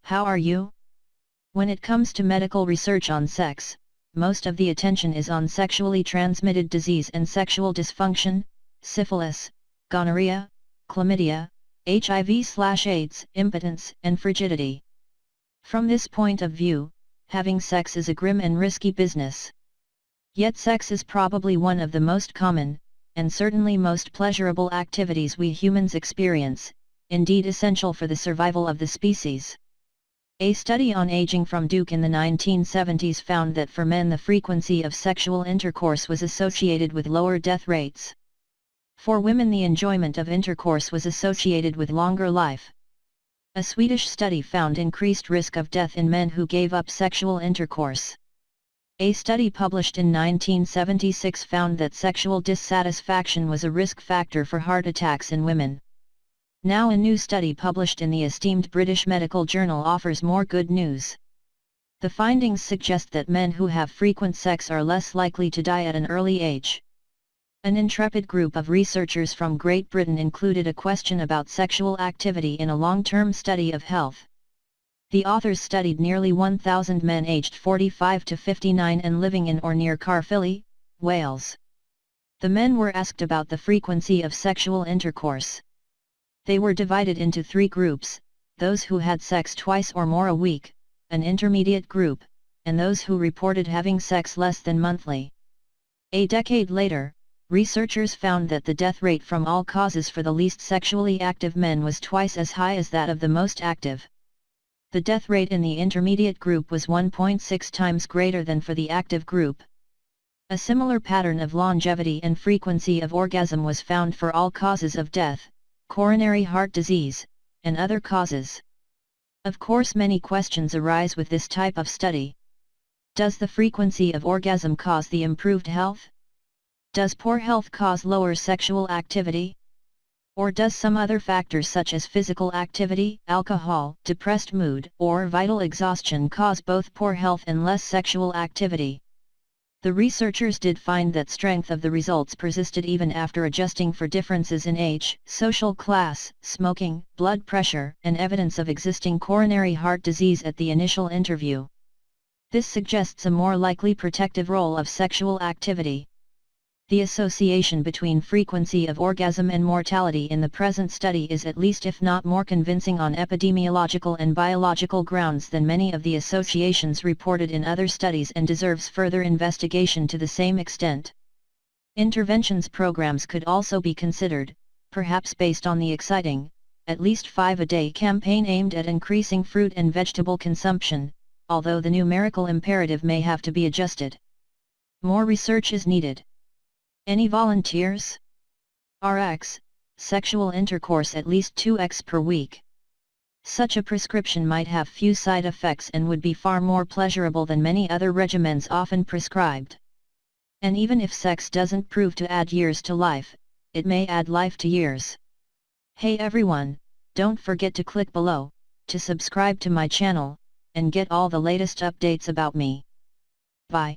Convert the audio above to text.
How are you? When it comes to medical research on sex, most of the attention is on sexually transmitted disease and sexual dysfunction, syphilis, gonorrhea, chlamydia, HIV/AIDS, impotence, and frigidity. From this point of view, having sex is a grim and risky business. Yet sex is probably one of the most common, and certainly most pleasurable activities we humans experience, indeed essential for the survival of the species. A study on aging from Duke in the 1970s found that for men the frequency of sexual intercourse was associated with lower death rates. For women the enjoyment of intercourse was associated with longer life. A Swedish study found increased risk of death in men who gave up sexual intercourse. A study published in 1976 found that sexual dissatisfaction was a risk factor for heart attacks in women. Now a new study published in the esteemed British Medical Journal offers more good news. The findings suggest that men who have frequent sex are less likely to die at an early age. An intrepid group of researchers from Great Britain included a question about sexual activity in a long-term study of health. The authors studied nearly 1,000 men aged 45 to 59 and living in or near Caerphilly, Wales. The men were asked about the frequency of sexual intercourse. They were divided into three groups: those who had sex twice or more a week, an intermediate group, and those who reported having sex less than monthly. A decade later, researchers found that the death rate from all causes for the least sexually active men was twice as high as that of the most active. The death rate in the intermediate group was 1.6 times greater than for the active group. A similar pattern of longevity and frequency of orgasm was found for all causes of death, coronary heart disease, and other causes. Of course, many questions arise with this type of study. Does the frequency of orgasm cause the improved health? Does poor health cause lower sexual activity? Or does some other factors such as physical activity, alcohol, depressed mood, or vital exhaustion cause both poor health and less sexual activity? The researchers did find that strength of the results persisted even after adjusting for differences in age, social class, smoking, blood pressure, and evidence of existing coronary heart disease at the initial interview. This suggests a more likely protective role of sexual activity. The association between frequency of orgasm and mortality in the present study is at least if not more convincing on epidemiological and biological grounds than many of the associations reported in other studies and deserves further investigation to the same extent. Interventions programs could also be considered, perhaps based on the exciting, at least 5 a day campaign aimed at increasing fruit and vegetable consumption, although the numerical imperative may have to be adjusted. More research is needed. Any volunteers? Rx, sexual intercourse at least 2x per week. Such a prescription might have few side effects and would be far more pleasurable than many other regimens often prescribed. And even if sex doesn't prove to add years to life, it may add life to years. Hey everyone, don't forget to click below, to subscribe to my channel, and get all the latest updates about me. Bye.